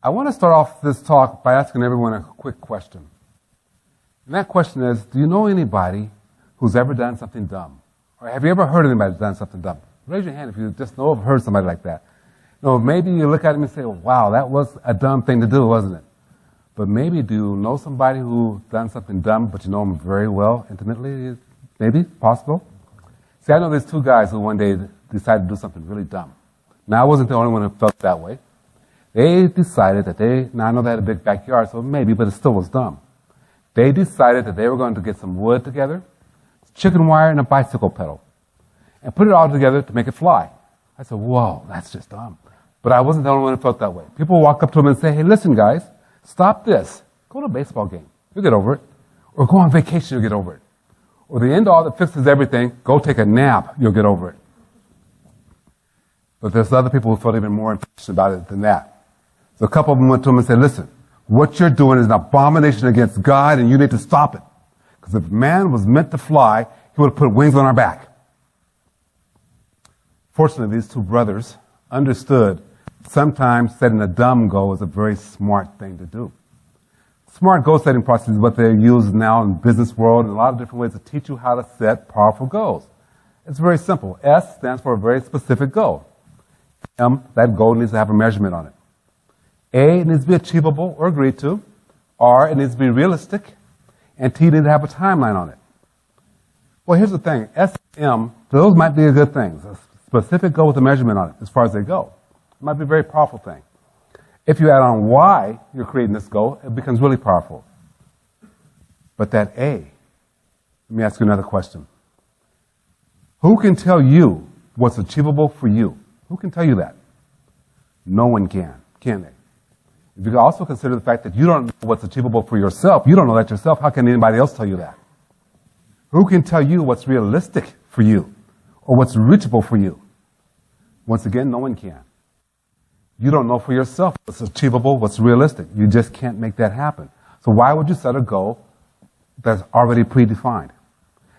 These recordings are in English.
I want to start off this talk by asking everyone a quick question. And that question is, do you know anybody who's ever done something dumb? Or have you ever heard anybody who's done something dumb? Raise your hand if you just know of heard somebody like that. Maybe you look at him and say, wow, that was a dumb thing to do, wasn't it? But maybe do you know somebody who's done something dumb, but you know them very well, intimately? Maybe, possible? See, I know there's two guys who one day decided to do something really dumb. Now, I wasn't the only one who felt that way. They decided that now I know they had a big backyard, so maybe, but it still was dumb. They decided that they were going to get some wood together, chicken wire, and a bicycle pedal, and put it all together to make it fly. I said, whoa, that's just dumb. But I wasn't the only one who felt that way. People walk up to them and say, hey, listen, guys, stop this. Go to a baseball game. You'll get over it. Or go on vacation. You'll get over it. Or the end all that fixes everything, go take a nap. You'll get over it. But there's other people who felt even more impatient about it than that. So a couple of them went to him and said, listen, what you're doing is an abomination against God, and you need to stop it. Because if man was meant to fly, he would have put wings on our back. Fortunately, these two brothers understood sometimes setting a dumb goal is a very smart thing to do. Smart goal setting process is what they use now in the business world and a lot of different ways to teach you how to set powerful goals. It's very simple. S stands for a very specific goal. M, that goal needs to have a measurement on it. A, it needs to be achievable or agreed to. R, it needs to be realistic. And T, needs to have a timeline on it. Well, here's the thing. S and M, those might be a good thing. A specific goal with a measurement on it as far as they go. It might be a very powerful thing. If you add on why you're creating this goal, it becomes really powerful. But that A, let me ask you another question. Who can tell you what's achievable for you? Who can tell you that? No one can they? If you also consider the fact that you don't know what's achievable for yourself, you don't know that yourself, how can anybody else tell you that? Who can tell you what's realistic for you or what's reachable for you? Once again, no one can. You don't know for yourself what's achievable, what's realistic. You just can't make that happen. So why would you set a goal that's already predefined?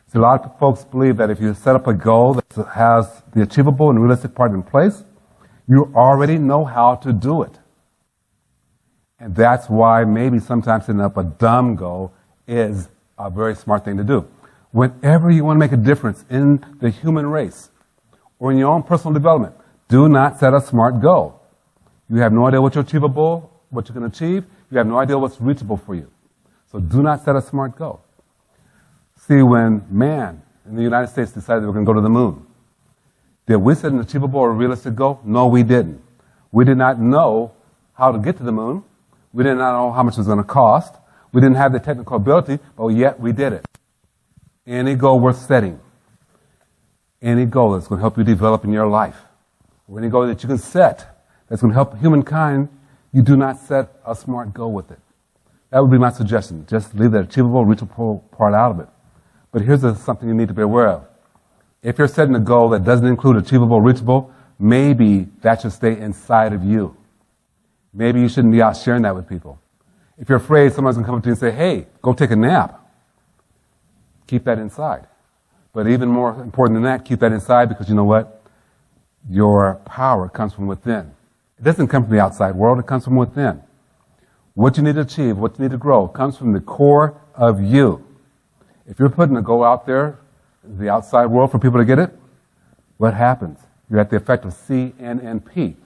See, a lot of folks believe that if you set up a goal that has the achievable and realistic part in place, you already know how to do it. And that's why maybe sometimes setting up a dumb goal is a very smart thing to do. Whenever you want to make a difference in the human race or in your own personal development, do not set a smart goal. You have no idea what's achievable, what you can achieve. You have no idea what's reachable for you. So do not set a smart goal. See, when man in the United States decided they were going to go to the moon, did we set an achievable or realistic goal? No, we didn't. We did not know how to get to the moon. We did not know how much it was going to cost. We didn't have the technical ability, but yet we did it. Any goal worth setting, any goal that's going to help you develop in your life, or any goal that you can set that's going to help humankind, you do not set a smart goal with it. That would be my suggestion. Just leave the achievable, reachable part out of it. But here's something you need to be aware of. If you're setting a goal that doesn't include achievable, reachable, maybe that should stay inside of you. Maybe you shouldn't be out sharing that with people. If you're afraid someone's going to come up to you and say, hey, go take a nap, keep that inside. But even more important than that, keep that inside because you know what? Your power comes from within. It doesn't come from the outside world, it comes from within. What you need to achieve, what you need to grow, comes from the core of you. If you're putting a goal out there, the outside world for people to get it, what happens? You're at the effect of CNNP.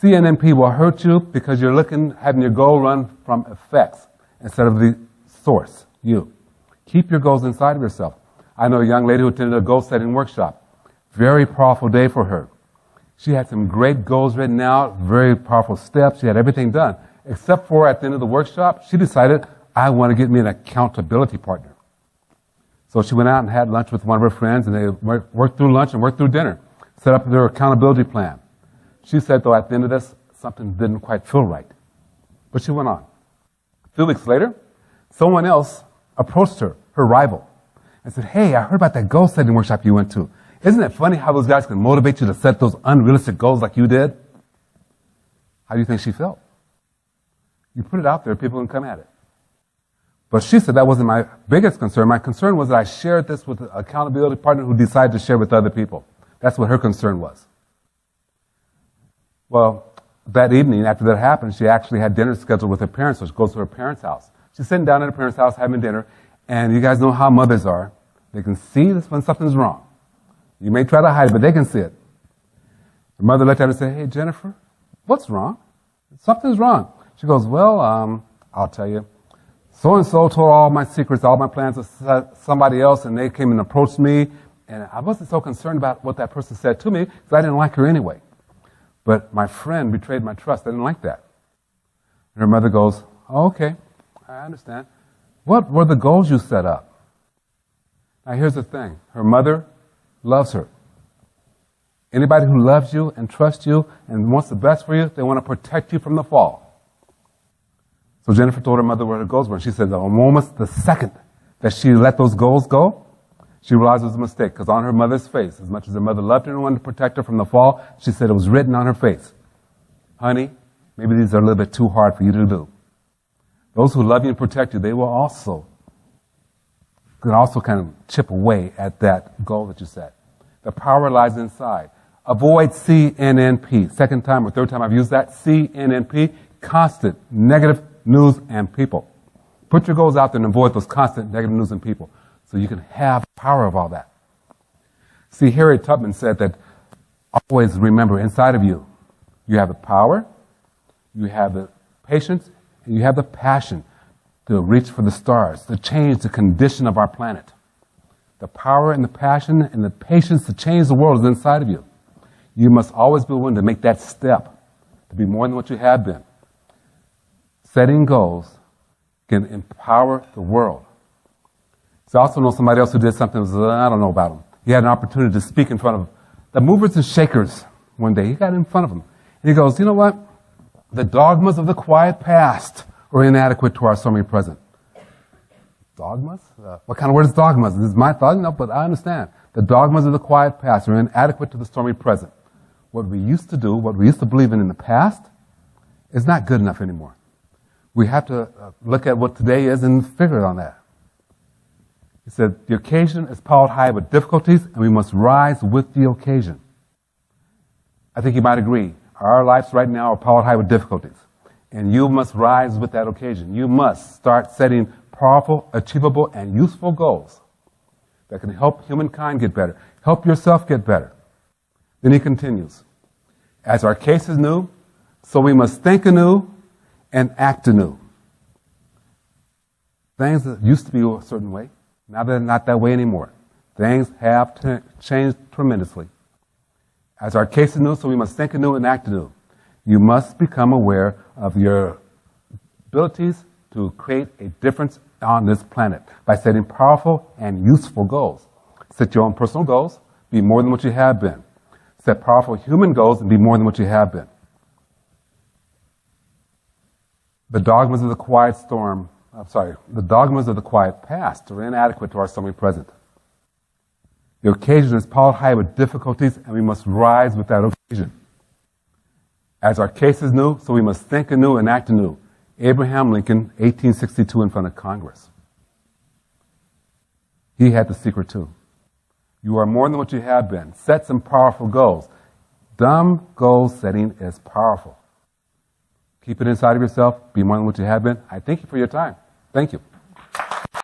CNNP will hurt you because you're having your goal run from effects instead of the source, you. Keep your goals inside of yourself. I know a young lady who attended a goal-setting workshop. Very powerful day for her. She had some great goals written out, very powerful steps. She had everything done. Except for at the end of the workshop, she decided, I want to get me an accountability partner. So she went out and had lunch with one of her friends, and they worked through lunch and worked through dinner, set up their accountability plan. She said, though, at the end of this, something didn't quite feel right. But she went on. A few weeks later, someone else approached her rival, and said, hey, I heard about that goal-setting workshop you went to. Isn't it funny how those guys can motivate you to set those unrealistic goals like you did? How do you think she felt? You put it out there, people can come at it. But she said that wasn't my biggest concern. My concern was that I shared this with an accountability partner who decided to share with other people. That's what her concern was. Well, that evening, after that happened, she actually had dinner scheduled with her parents, so she goes to her parents' house. She's sitting down at her parents' house having dinner, and you guys know how mothers are. They can see this when something's wrong. You may try to hide it, but they can see it. Her mother looked at her and said, "Hey, Jennifer, what's wrong? Something's wrong." She goes, "Well, I'll tell you. So-and-so told all my secrets, all my plans to somebody else, and they came and approached me, and I wasn't so concerned about what that person said to me because I didn't like her anyway. But my friend betrayed my trust. I didn't like that." And her mother goes, "Oh, okay, I understand. What were the goals you set up?" Now here's the thing. Her mother loves her. Anybody who loves you and trusts you and wants the best for you, they want to protect you from the fall. So Jennifer told her mother what her goals were, and she said the second that she let those goals go, she realized it was a mistake, because on her mother's face, as much as her mother loved her and wanted to protect her from the fall, she said it was written on her face, "Honey, maybe these are a little bit too hard for you to do." Those who love you and protect you, they will can also kind of chip away at that goal that you set. The power lies inside. Avoid CNNP. Second time or third time I've used that. CNNP, constant negative news and people. Put your goals out there and avoid those constant negative news and people so you can have the power of all that. See, Harriet Tubman said that always remember inside of you, you have the power, you have the patience, and you have the passion to reach for the stars, to change the condition of our planet. The power and the passion and the patience to change the world is inside of you. You must always be willing to make that step to be more than what you have been. Setting goals can empower the world. So I also know somebody else who did something, I don't know about him. He had an opportunity to speak in front of the movers and shakers one day. He got in front of them. And he goes, "You know what? The dogmas of the quiet past are inadequate to our stormy present." Dogmas? What kind of word is dogmas? This is my thought, no, but I understand. The dogmas of the quiet past are inadequate to the stormy present. What we used to do, what we used to believe in the past, is not good enough anymore. We have to look at what today is and figure on that. He said, "The occasion is piled high with difficulties, and we must rise with the occasion." I think you might agree. Our lives right now are piled high with difficulties, and you must rise with that occasion. You must start setting powerful, achievable, and useful goals that can help humankind get better, help yourself get better. Then he continues, "As our case is new, so we must think anew and act anew." Things that used to be a certain way, now they're not that way anymore. Things have changed tremendously. As our case is new, so we must think anew and act anew. You must become aware of your abilities to create a difference on this planet by setting powerful and useful goals. Set your own personal goals, be more than what you have been. Set powerful human goals and be more than what you have been. The dogmas of the quiet past are inadequate to our stormy present. The occasion is piled high with difficulties, and we must rise with that occasion. As our case is new, so we must think anew and act anew. Abraham Lincoln, 1862, in front of Congress. He had the secret too. You are more than what you have been. Set some powerful goals. Dumb goal setting is powerful. Keep it inside of yourself. Be more than what you have been. I thank you for your time. Thank you.